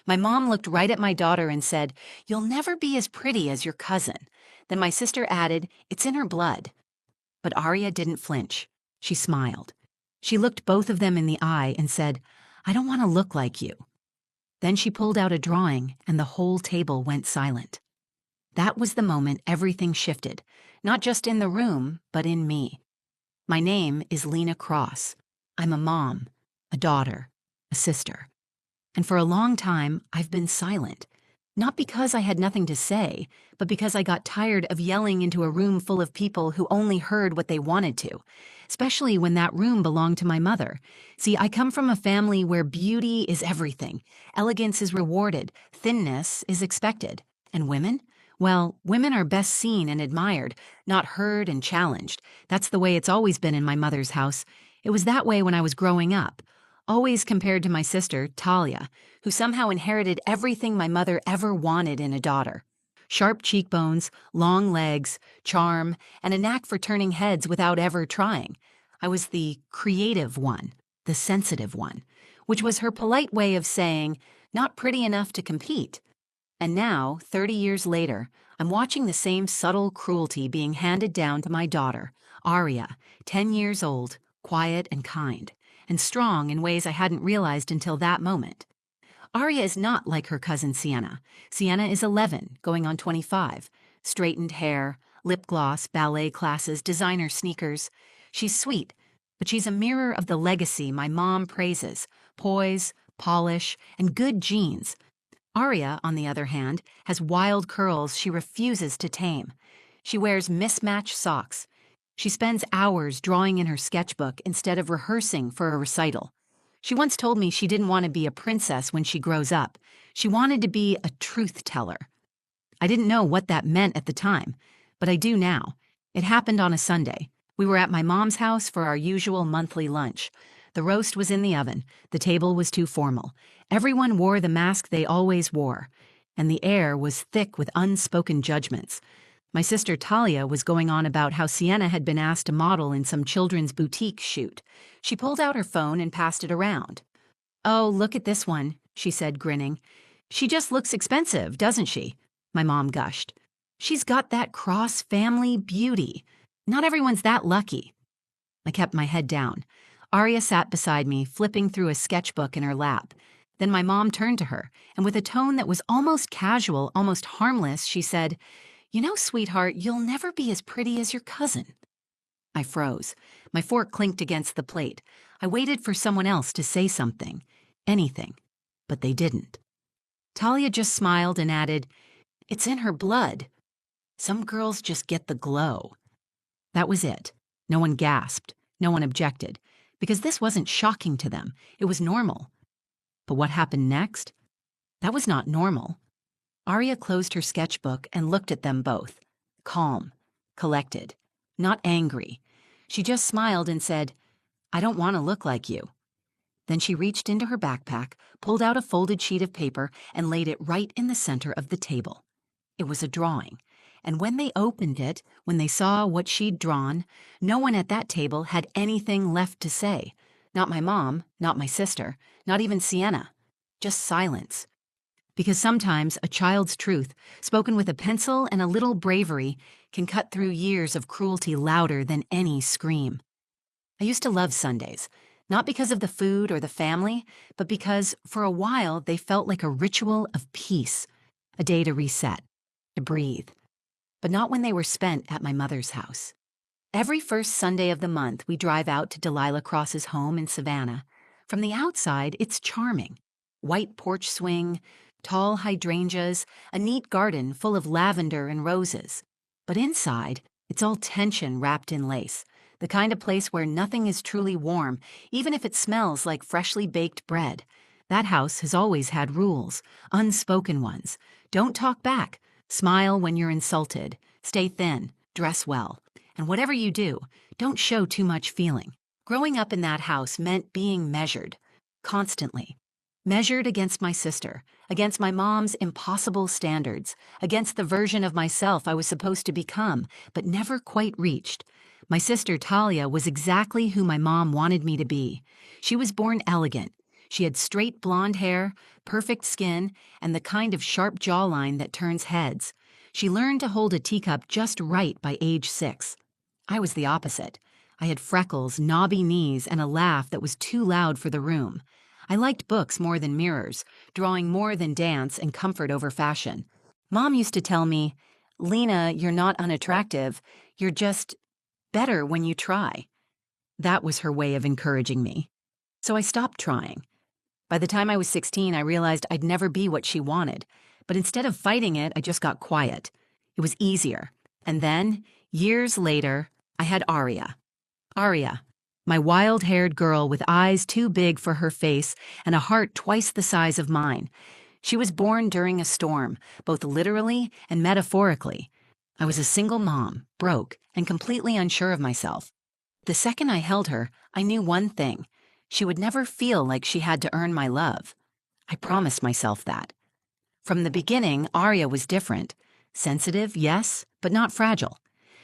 My mom looked right at my daughter and said, "You'll never be as pretty as your cousin." Then my sister added, "It's in her blood." But Arya didn't flinch. She smiled. She looked both of them in the eye and said, "I don't want to look like you." Then she pulled out a drawing and the whole table went silent. That was the moment everything shifted, not just in the room, but in me. My name is Lena Cross. I'm a mom, a daughter, a sister. And for a long time, I've been silent. Not because I had nothing to say, but because I got tired of yelling into a room full of people who only heard what they wanted to, especially when that room belonged to my mother. See, I come from a family where beauty is everything. Elegance is rewarded. Thinness is expected. And women? Well, women are best seen and admired, not heard and challenged. That's the way it's always been in my mother's house. It was that way when I was growing up. Always compared to my sister, Talia, who somehow inherited everything my mother ever wanted in a daughter. Sharp cheekbones, long legs, charm, and a knack for turning heads without ever trying. I was the creative one, the sensitive one, which was her polite way of saying, not pretty enough to compete. And now, 30 years later, I'm watching the same subtle cruelty being handed down to my daughter, Arya, 10 years old, quiet and kind, and strong in ways I hadn't realized until that moment. Arya is not like her cousin Sienna. Sienna is 11, going on 25. Straightened hair, lip gloss, ballet classes, designer sneakers. She's sweet, but she's a mirror of the legacy my mom praises: poise, polish, and good genes. Arya, on the other hand, has wild curls she refuses to tame. She wears mismatched socks. She spends hours drawing in her sketchbook instead of rehearsing for a recital. She once told me she didn't want to be a princess when she grows up. She wanted to be a truth teller. I didn't know what that meant at the time, but I do now. It happened on a Sunday. We were at my mom's house for our usual monthly lunch. The roast was in the oven. The table was too formal. Everyone wore the mask they always wore, and the air was thick with unspoken judgments. My sister Talia was going on about how Sienna had been asked to model in some children's boutique shoot. She pulled out her phone and passed it around. "Oh, look at this one," she said, grinning. "She just looks expensive, doesn't she?" My mom gushed. "She's got that Cross family beauty. Not everyone's that lucky." I kept my head down. Arya sat beside me, flipping through a sketchbook in her lap. Then my mom turned to her, and with a tone that was almost casual, almost harmless, she said, "You know, sweetheart, you'll never be as pretty as your cousin." I froze. My fork clinked against the plate. I waited for someone else to say something, anything, but they didn't. Talia just smiled and added, "It's in her blood. Some girls just get the glow." That was it. No one gasped. No one objected, because this wasn't shocking to them. It was normal. But what happened next? That was not normal. Arya closed her sketchbook and looked at them both, calm, collected, not angry. She just smiled and said, "I don't want to look like you." Then she reached into her backpack, pulled out a folded sheet of paper, and laid it right in the center of the table. It was a drawing, and when they opened it, when they saw what she'd drawn, no one at that table had anything left to say. Not my mom, not my sister, not even Sienna. Just silence. Because sometimes a child's truth, spoken with a pencil and a little bravery, can cut through years of cruelty louder than any scream. I used to love Sundays, not because of the food or the family, but because, for a while, they felt like a ritual of peace, a day to reset, to breathe. But not when they were spent at my mother's house. Every first Sunday of the month, we drive out to Delilah Cross's home in Savannah. From the outside, it's charming. White porch swing, tall hydrangeas, a neat garden full of lavender and roses. But inside, it's all tension wrapped in lace, the kind of place where nothing is truly warm, even if it smells like freshly baked bread. That house has always had rules, unspoken ones. Don't talk back. Smile when you're insulted. Stay thin. Dress well. And whatever you do, don't show too much feeling. Growing up in that house meant being measured, constantly. Measured against my sister, against my mom's impossible standards, against the version of myself I was supposed to become, but never quite reached. My sister Talia was exactly who my mom wanted me to be. She was born elegant. She had straight blonde hair, perfect skin, and the kind of sharp jawline that turns heads. She learned to hold a teacup just right by age 6. I was the opposite. I had freckles, knobby knees, and a laugh that was too loud for the room. I liked books more than mirrors, drawing more than dance, and comfort over fashion. Mom used to tell me, "Lena, you're not unattractive. You're just better when you try." That was her way of encouraging me. So I stopped trying. By the time I was 16, I realized I'd never be what she wanted. But instead of fighting it, I just got quiet. It was easier. And then, years later, I had Aria. Aria, my wild-haired girl with eyes too big for her face and a heart twice the size of mine. She was born during a storm, both literally and metaphorically. I was a single mom, broke, and completely unsure of myself. The second I held her, I knew one thing. She would never feel like she had to earn my love. I promised myself that. From the beginning, Aria was different. Sensitive, yes, but not fragile.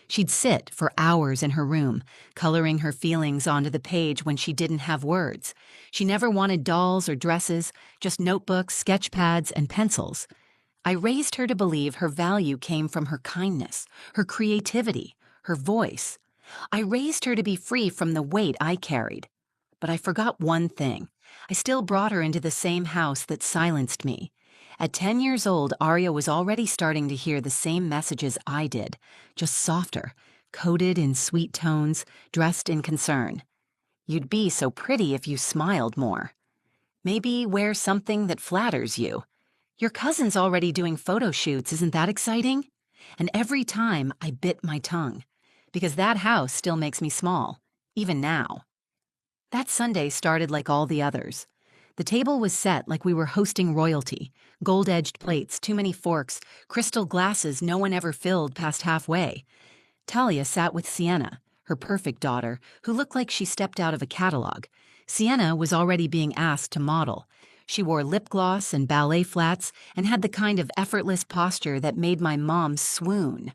She'd sit for hours in her room, coloring her feelings onto the page when she didn't have words. She never wanted dolls or dresses, just notebooks, sketch pads, and pencils. I raised her to believe her value came from her kindness, her creativity, her voice. I raised her to be free from the weight I carried. But I forgot one thing. I still brought her into the same house that silenced me. At 10 years old, Aria was already starting to hear the same messages I did, just softer, coded in sweet tones, dressed in concern. You'd be so pretty if you smiled more. Maybe wear something that flatters you. Your cousin's already doing photo shoots, isn't that exciting? And every time I bit my tongue, because that house still makes me small, even now. That Sunday started like all the others. The table was set like we were hosting royalty. Gold-edged plates, too many forks, crystal glasses no one ever filled past halfway. Talia sat with Sienna, her perfect daughter, who looked like she stepped out of a catalog. Sienna was already being asked to model. She wore lip gloss and ballet flats and had the kind of effortless posture that made my mom swoon.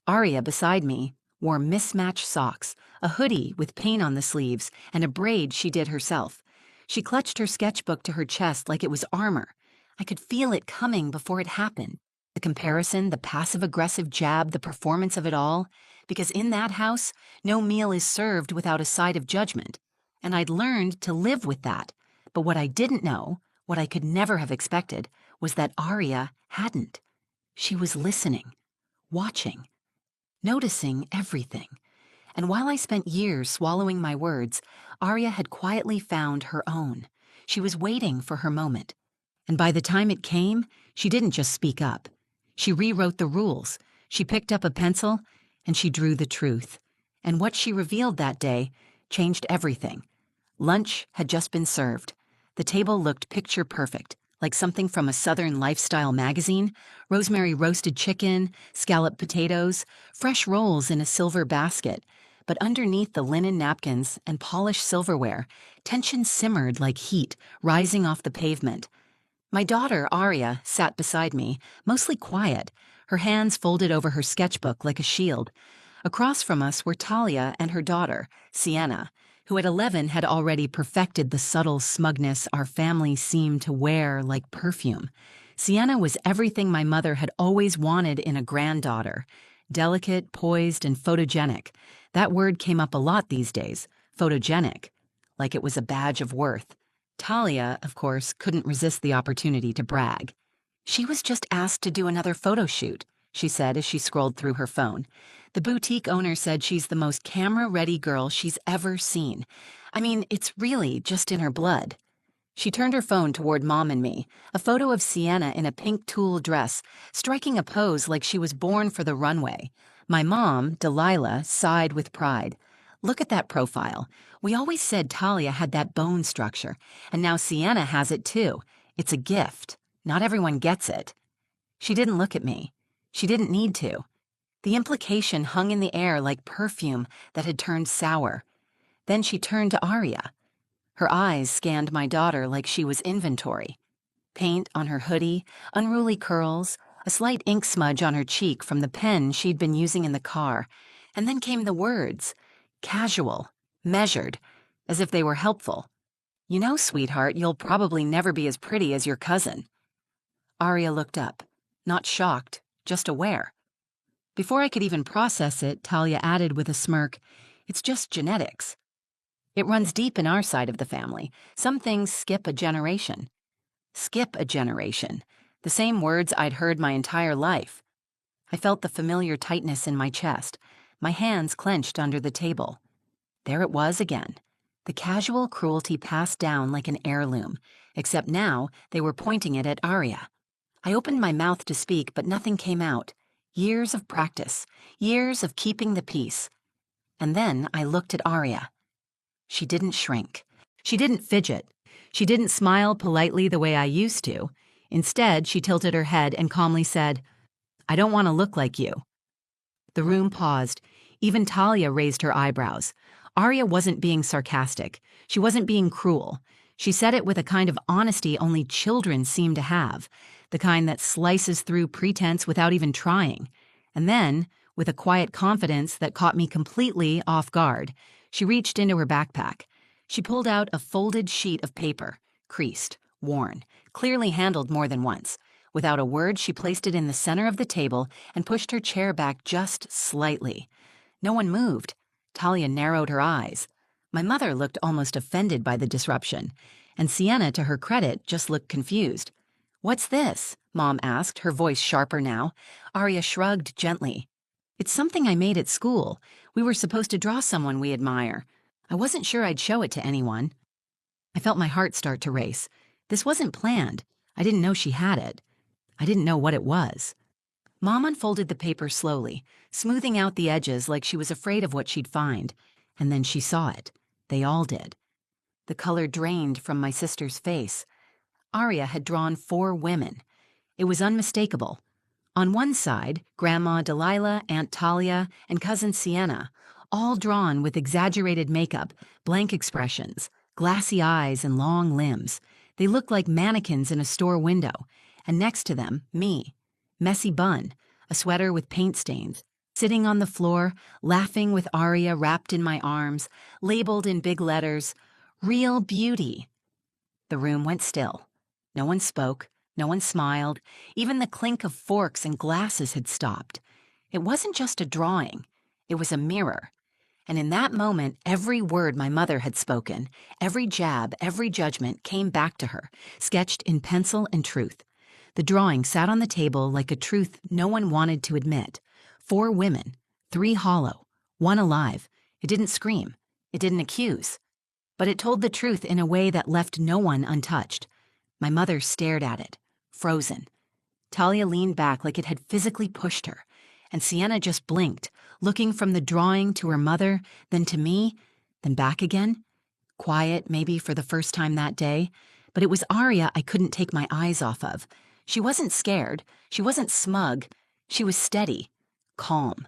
Aria, beside me, wore mismatched socks, a hoodie with paint on the sleeves, and a braid she did herself. She clutched her sketchbook to her chest like it was armor. I could feel it coming before it happened. The comparison, the passive-aggressive jab, the performance of it all. Because in that house, no meal is served without a side of judgment. And I'd learned to live with that. But what I didn't know, what I could never have expected, was that Aria hadn't. She was listening, watching, noticing everything. And while I spent years swallowing my words, Aria had quietly found her own. She was waiting for her moment. And by the time it came, she didn't just speak up. She rewrote the rules. She picked up a pencil, and she drew the truth. And what she revealed that day changed everything. Lunch had just been served. The table looked picture perfect, like something from a Southern lifestyle magazine. Rosemary roasted chicken, scalloped potatoes, fresh rolls in a silver basket. But underneath the linen napkins and polished silverware, tension simmered like heat rising off the pavement. My daughter, Aria, sat beside me, mostly quiet, her hands folded over her sketchbook like a shield. Across from us were Talia and her daughter, Sienna, who at 11 had already perfected the subtle smugness our family seemed to wear like perfume. Sienna was everything my mother had always wanted in a granddaughter. Delicate, poised, and photogenic. That word came up a lot these days, photogenic, like it was a badge of worth. Talia, of course, couldn't resist the opportunity to brag. "She was just asked to do another photo shoot," she said as she scrolled through her phone. "The boutique owner said she's the most camera-ready girl she's ever seen. I mean, it's really just in her blood." She turned her phone toward Mom and me, a photo of Sienna in a pink tulle dress, striking a pose like she was born for the runway. My mom, Delilah, sighed with pride. "Look at that profile. We always said Talia had that bone structure, and now Sienna has it too. It's a gift. Not everyone gets it." She didn't look at me. She didn't need to. The implication hung in the air like perfume that had turned sour. Then she turned to Aria. Her eyes scanned my daughter like she was inventory. Paint on her hoodie, unruly curls, a slight ink smudge on her cheek from the pen she'd been using in the car. And then came the words, casual, measured, as if they were helpful. You know, sweetheart, you'll probably never be as pretty as your cousin. Arya looked up, not shocked, just aware. Before I could even process it, Talia added with a smirk, "It's just genetics. It runs deep in our side of the family. Some things skip a generation." Skip a generation. The same words I'd heard my entire life. I felt the familiar tightness in my chest, my hands clenched under the table. There it was again. The casual cruelty passed down like an heirloom, except now they were pointing it at Arya. I opened my mouth to speak, but nothing came out. Years of practice, years of keeping the peace. And then I looked at Arya. She didn't shrink. She didn't fidget. She didn't smile politely the way I used to. Instead, she tilted her head and calmly said, "I don't want to look like you." The room paused. Even Talia raised her eyebrows. Arya wasn't being sarcastic. She wasn't being cruel. She said it with a kind of honesty only children seem to have, the kind that slices through pretense without even trying. And then, with a quiet confidence that caught me completely off guard, she reached into her backpack. She pulled out a folded sheet of paper, creased, worn, clearly handled more than once. Without a word, she placed it in the center of the table and pushed her chair back just slightly. No one moved. Talia narrowed her eyes. My mother looked almost offended by the disruption, and Sienna, to her credit, just looked confused. "What's this?" Mom asked, her voice sharper now. Arya shrugged gently. "It's something I made at school. We were supposed to draw someone we admire. I wasn't sure I'd show it to anyone." I felt my heart start to race. This wasn't planned. I didn't know she had it. I didn't know what it was. Mom unfolded the paper slowly, smoothing out the edges like she was afraid of what she'd find. And then she saw it. They all did. The color drained from my sister's face. Arya had drawn 4 women. It was unmistakable. On one side, Grandma Delilah, Aunt Talia, and Cousin Sienna, all drawn with exaggerated makeup, blank expressions, glassy eyes, and long limbs. They looked like mannequins in a store window. And next to them, me. Messy bun, a sweater with paint stains, sitting on the floor, laughing with Arya wrapped in my arms, labeled in big letters, "Real Beauty." The room went still. No one spoke, no one smiled. Even the clink of forks and glasses had stopped. It wasn't just a drawing. It was a mirror. And in that moment, every word my mother had spoken, every jab, every judgment came back to her, sketched in pencil and truth. The drawing sat on the table like a truth no one wanted to admit. 4 women, 3 hollow, 1 alive. It didn't scream. It didn't accuse. But it told the truth in a way that left no one untouched. My mother stared at it, frozen. Talia leaned back like it had physically pushed her, and Sienna just blinked, looking from the drawing to her mother, then to me, then back again. Quiet, maybe for the first time that day, but it was Arya I couldn't take my eyes off of. She wasn't scared. She wasn't smug. She was steady, calm,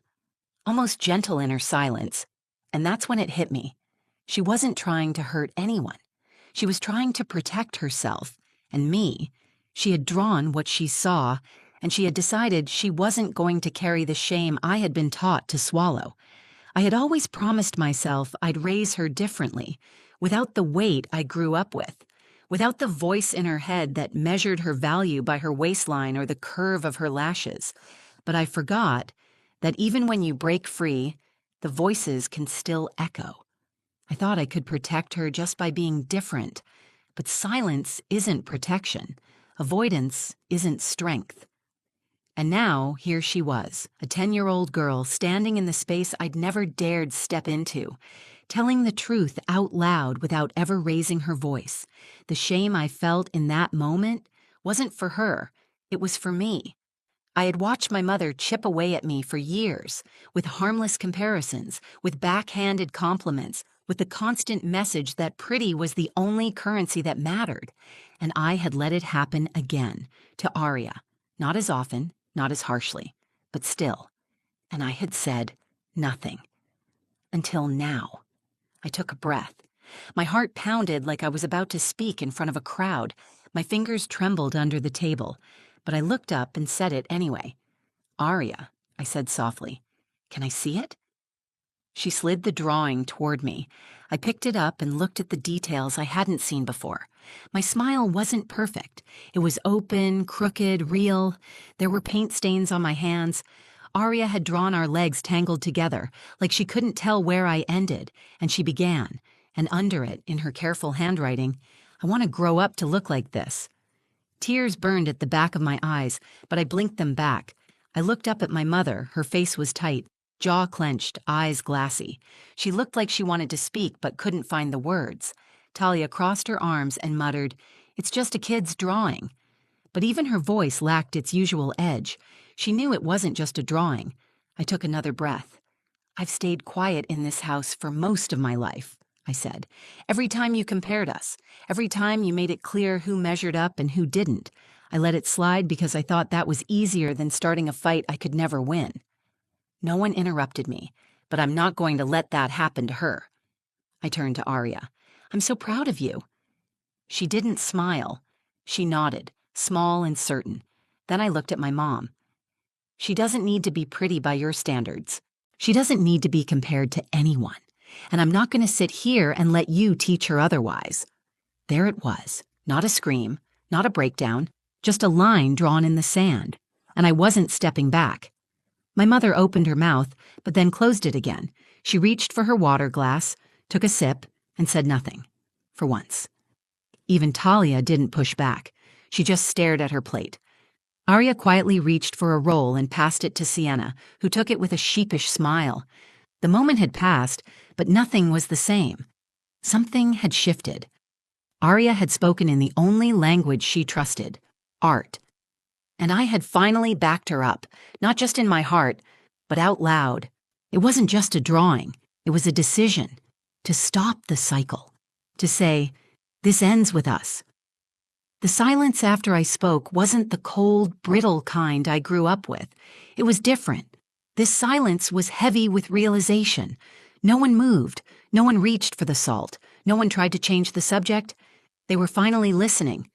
almost gentle in her silence. And that's when it hit me. She wasn't trying to hurt anyone. She was trying to protect herself and me. She had drawn what she saw, and she had decided she wasn't going to carry the shame I had been taught to swallow. I had always promised myself I'd raise her differently, without the weight I grew up with. Without the voice in her head that measured her value by her waistline or the curve of her lashes. But I forgot that even when you break free, the voices can still echo. I thought I could protect her just by being different, but silence isn't protection. Avoidance isn't strength. And now, here she was, a 10-year-old girl standing in the space I'd never dared step into, telling the truth out loud without ever raising her voice. The shame I felt in that moment wasn't for her, it was for me. I had watched my mother chip away at me for years, with harmless comparisons, with backhanded compliments, with the constant message that pretty was the only currency that mattered. And I had let it happen again, to Arya. Not as often, not as harshly, but still. And I had said nothing. Until now. I took a breath. My heart pounded like I was about to speak in front of a crowd. My fingers trembled under the table, but I looked up and said it anyway. "Arya," I said softly, "can I see it?" She slid the drawing toward me. I picked it up and looked at the details I hadn't seen before. My smile wasn't perfect. It was open, crooked, real. There were paint stains on my hands. Aria had drawn our legs tangled together, like she couldn't tell where I ended, and she began, and under it, in her careful handwriting, "I want to grow up to look like this." Tears burned at the back of my eyes, but I blinked them back. I looked up at my mother. Her face was tight, jaw clenched, eyes glassy. She looked like she wanted to speak but couldn't find the words. Talia crossed her arms and muttered, "It's just a kid's drawing." But even her voice lacked its usual edge. She knew it wasn't just a drawing. I took another breath. "I've stayed quiet in this house for most of my life," I said. "Every time you compared us, every time you made it clear who measured up and who didn't, I let it slide because I thought that was easier than starting a fight I could never win." No one interrupted me, but I'm not going to let that happen to her. I turned to Aria. "I'm so proud of you." She didn't smile. She nodded, small and certain. Then I looked at my mom. "She doesn't need to be pretty by your standards. She doesn't need to be compared to anyone. And I'm not going to sit here and let you teach her otherwise." There it was, not a scream, not a breakdown, just a line drawn in the sand. And I wasn't stepping back. My mother opened her mouth, but then closed it again. She reached for her water glass, took a sip, and said nothing. For once. Even Talia didn't push back. She just stared at her plate. Aria quietly reached for a roll and passed it to Sienna, who took it with a sheepish smile. The moment had passed, but nothing was the same. Something had shifted. Aria had spoken in the only language she trusted, art. And I had finally backed her up, not just in my heart, but out loud. It wasn't just a drawing. It was a decision to stop the cycle, to say, "This ends with us." The silence after I spoke wasn't the cold, brittle kind I grew up with. It was different. This silence was heavy with realization. No one moved. No one reached for the salt. No one tried to change the subject. They were finally listening.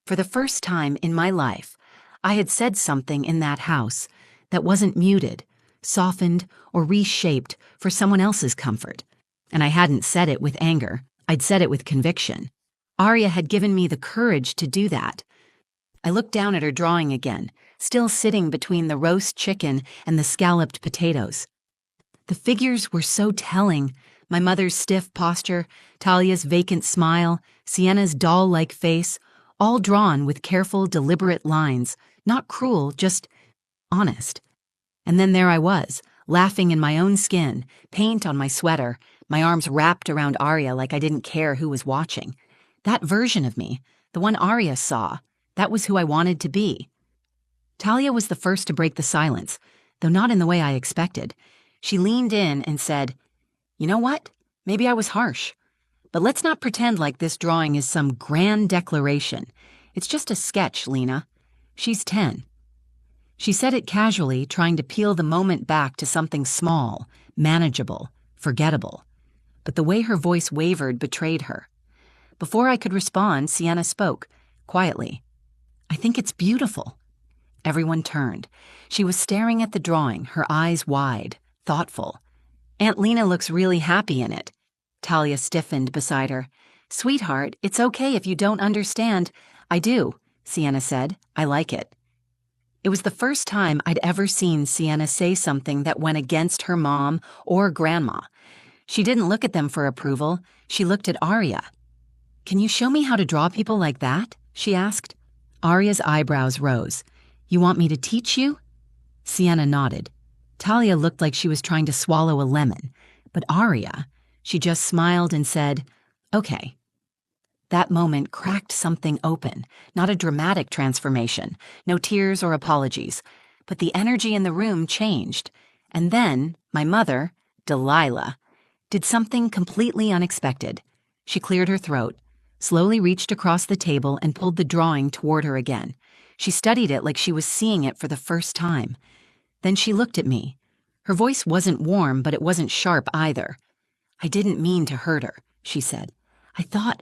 For the first time in my life, I had said something in that house that wasn't muted, softened, or reshaped for someone else's comfort. And I hadn't said it with anger. I'd said it with conviction. Aria had given me the courage to do that. I looked down at her drawing again, still sitting between the roast chicken and the scalloped potatoes. The figures were so telling. My mother's stiff posture, Talia's vacant smile, Sienna's doll-like face, all drawn with careful, deliberate lines, not cruel, just honest. And then there I was, laughing in my own skin, paint on my sweater, my arms wrapped around Aria like I didn't care who was watching. That version of me, the one Aria saw, that was who I wanted to be. Talia was the first to break the silence, though not in the way I expected. She leaned in and said, "You know what? Maybe I was harsh. But let's not pretend like this drawing is some grand declaration. It's just a sketch, Lena. She's 10. She said it casually, trying to peel the moment back to something small, manageable, forgettable. But the way her voice wavered betrayed her. Before I could respond, Sienna spoke, quietly. "I think it's beautiful." Everyone turned. She was staring at the drawing, her eyes wide, thoughtful. "Aunt Lena looks really happy in it." Talia stiffened beside her. "Sweetheart, it's okay if you don't understand." "I do," Sienna said. "I like it." It was the first time I'd ever seen Sienna say something that went against her mom or grandma. She didn't look at them for approval. She looked at Aria. "Can you show me how to draw people like that?" she asked. Aria's eyebrows rose. "You want me to teach you?" Sienna nodded. Talia looked like she was trying to swallow a lemon, but Aria, she just smiled and said, "Okay." That moment cracked something open, not a dramatic transformation, no tears or apologies, but the energy in the room changed. And then, my mother, Delilah, did something completely unexpected. She cleared her throat, slowly reached across the table and pulled the drawing toward her again. She studied it like she was seeing it for the first time. Then she looked at me. Her voice wasn't warm, but it wasn't sharp either. "I didn't mean to hurt her," she said. "I thought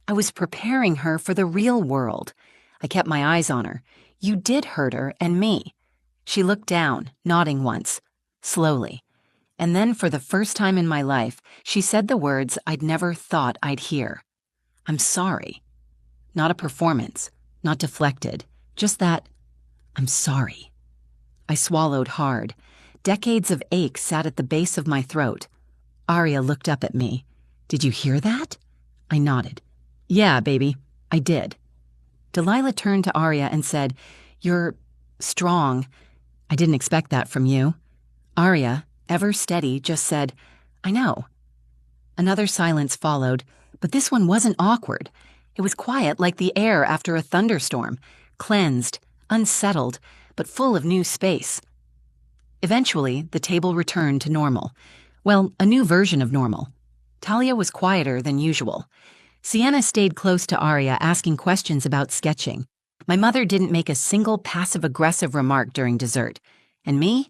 I was preparing her for the real world." I kept my eyes on her. "You did hurt her and me." She looked down, nodding once, slowly. And then, for the first time in my life, she said the words I'd never thought I'd hear. I'm sorry. Not a performance, not deflected, just that I'm sorry. I swallowed hard. Decades of ache sat at the base of my throat. Arya looked up at me. Did you hear that? I nodded. Yeah, baby, I did. Delilah turned to Arya and said, You're strong. I didn't expect that from you. Arya, ever steady, just said, I know. Another silence followed, but this one wasn't awkward. It was quiet like the air after a thunderstorm, cleansed, unsettled, but full of new space. Eventually, the table returned to normal. Well, a new version of normal. Talia was quieter than usual. Sienna stayed close to Arya, asking questions about sketching. My mother didn't make a single passive-aggressive remark during dessert. And me?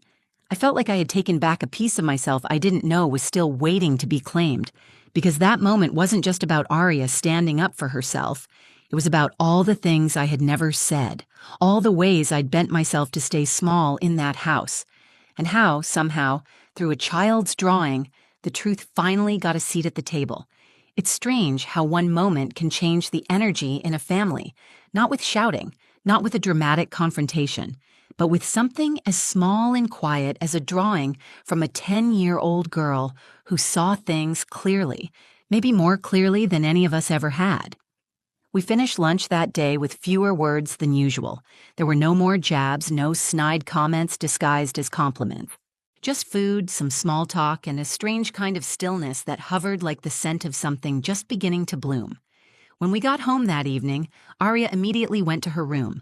I felt like I had taken back a piece of myself I didn't know was still waiting to be claimed. Because that moment wasn't just about Arya standing up for herself. It was about all the things I had never said, all the ways I'd bent myself to stay small in that house, and how, somehow, through a child's drawing, the truth finally got a seat at the table. It's strange how one moment can change the energy in a family, not with shouting, not with a dramatic confrontation, but with something as small and quiet as a drawing from a 10-year-old girl who saw things clearly, maybe more clearly than any of us ever had. We finished lunch that day with fewer words than usual. There were no more jabs, no snide comments disguised as compliments. Just food, some small talk, and a strange kind of stillness that hovered like the scent of something just beginning to bloom. When we got home that evening, Arya immediately went to her room.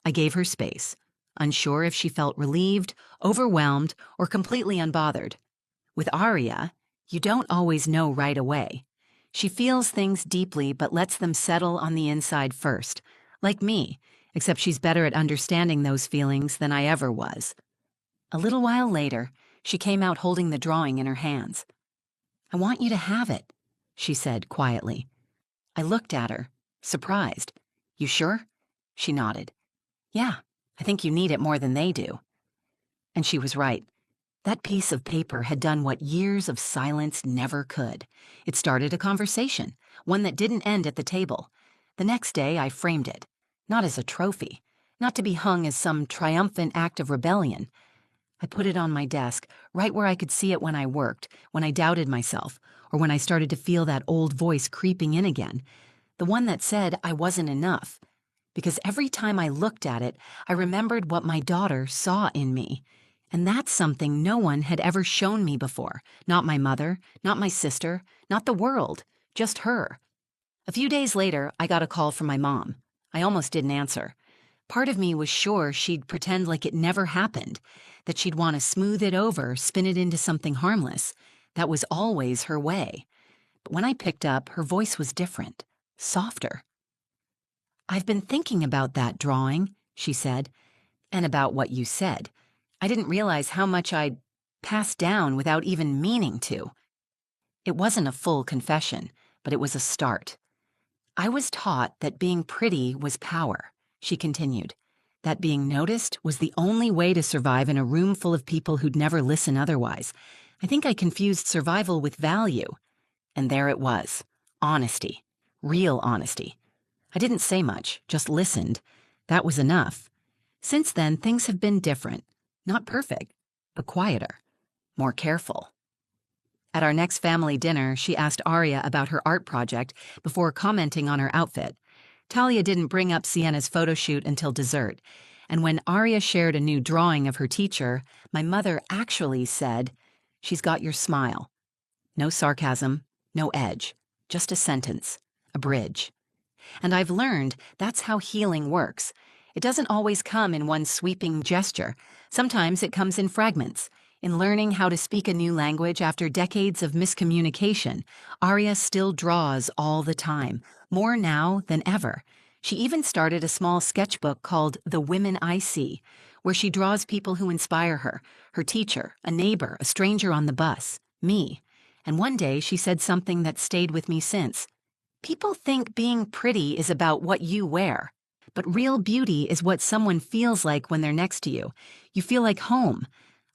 I gave her space, unsure if she felt relieved, overwhelmed, or completely unbothered. With Arya, you don't always know right away. She feels things deeply but lets them settle on the inside first, like me, except she's better at understanding those feelings than I ever was. A little while later, she came out holding the drawing in her hands. I want you to have it, she said quietly. I looked at her, surprised. You sure? She nodded. Yeah, I think you need it more than they do. And she was right. That piece of paper had done what years of silence never could. It started a conversation, one that didn't end at the table. The next day, I framed it, not as a trophy, not to be hung as some triumphant act of rebellion. I put it on my desk, right where I could see it when I worked, when I doubted myself, or when I started to feel that old voice creeping in again, the one that said I wasn't enough. Because every time I looked at it, I remembered what my daughter saw in me. And that's something no one had ever shown me before. Not my mother, not my sister, not the world, just her. A few days later, I got a call from my mom. I almost didn't answer. Part of me was sure she'd pretend like it never happened, that she'd want to smooth it over, spin it into something harmless. That was always her way. But when I picked up, her voice was different, softer. I've been thinking about that drawing, she said, and about what you said. I didn't realize how much I'd passed down without even meaning to. It wasn't a full confession, but it was a start. I was taught that being pretty was power, she continued, that being noticed was the only way to survive in a room full of people who'd never listen otherwise. I think I confused survival with value. And there it was, honesty, real honesty. I didn't say much, just listened. That was enough. Since then, things have been different. Not perfect, but quieter, more careful. At our next family dinner, she asked Arya about her art project before commenting on her outfit. Talia didn't bring up Sienna's photo shoot until dessert, and when Arya shared a new drawing of her teacher, my mother actually said, "She's got your smile." No sarcasm, no edge, just a sentence, a bridge. And I've learned that's how healing works. It doesn't always come in one sweeping gesture. Sometimes it comes in fragments. In learning how to speak a new language after decades of miscommunication, Arya still draws all the time, more now than ever. She even started a small sketchbook called The Women I See, where she draws people who inspire her, her teacher, a neighbor, a stranger on the bus, me. And one day she said something that stayed with me since. People think being pretty is about what you wear. But real beauty is what someone feels like when they're next to you. You feel like home.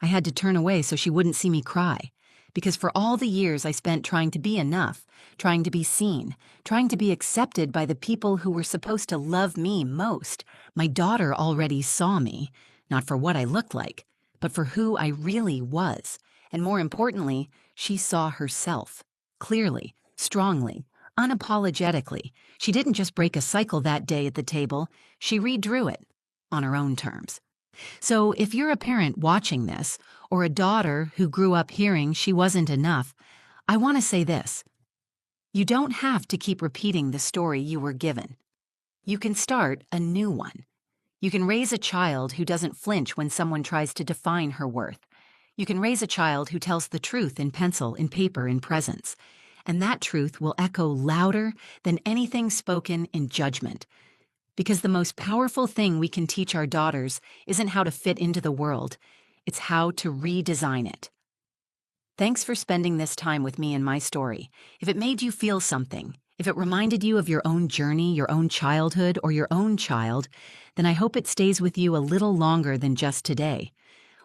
I had to turn away so she wouldn't see me cry. Because for all the years I spent trying to be enough, trying to be seen, trying to be accepted by the people who were supposed to love me most, my daughter already saw me, not for what I looked like, but for who I really was. And more importantly, she saw herself. Clearly, strongly, unapologetically. She didn't just break a cycle that day at the table, she redrew it, on her own terms. So if you're a parent watching this, or a daughter who grew up hearing she wasn't enough, I want to say this. You don't have to keep repeating the story you were given. You can start a new one. You can raise a child who doesn't flinch when someone tries to define her worth. You can raise a child who tells the truth in pencil, in paper, in presence. And that truth will echo louder than anything spoken in judgment. Because the most powerful thing we can teach our daughters isn't how to fit into the world, it's how to redesign it. Thanks for spending this time with me and my story. If it made you feel something, if it reminded you of your own journey, your own childhood, or your own child, then I hope it stays with you a little longer than just today.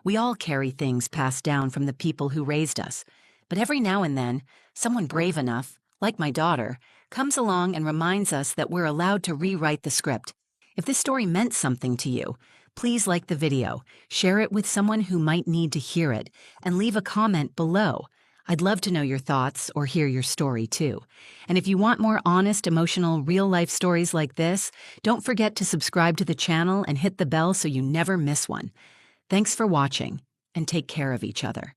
We all carry things passed down from the people who raised us, but every now and then, someone brave enough, like my daughter, comes along and reminds us that we're allowed to rewrite the script. If this story meant something to you, please like the video, share it with someone who might need to hear it, and leave a comment below. I'd love to know your thoughts or hear your story too. And if you want more honest, emotional, real-life stories like this, don't forget to subscribe to the channel and hit the bell so you never miss one. Thanks for watching, and take care of each other.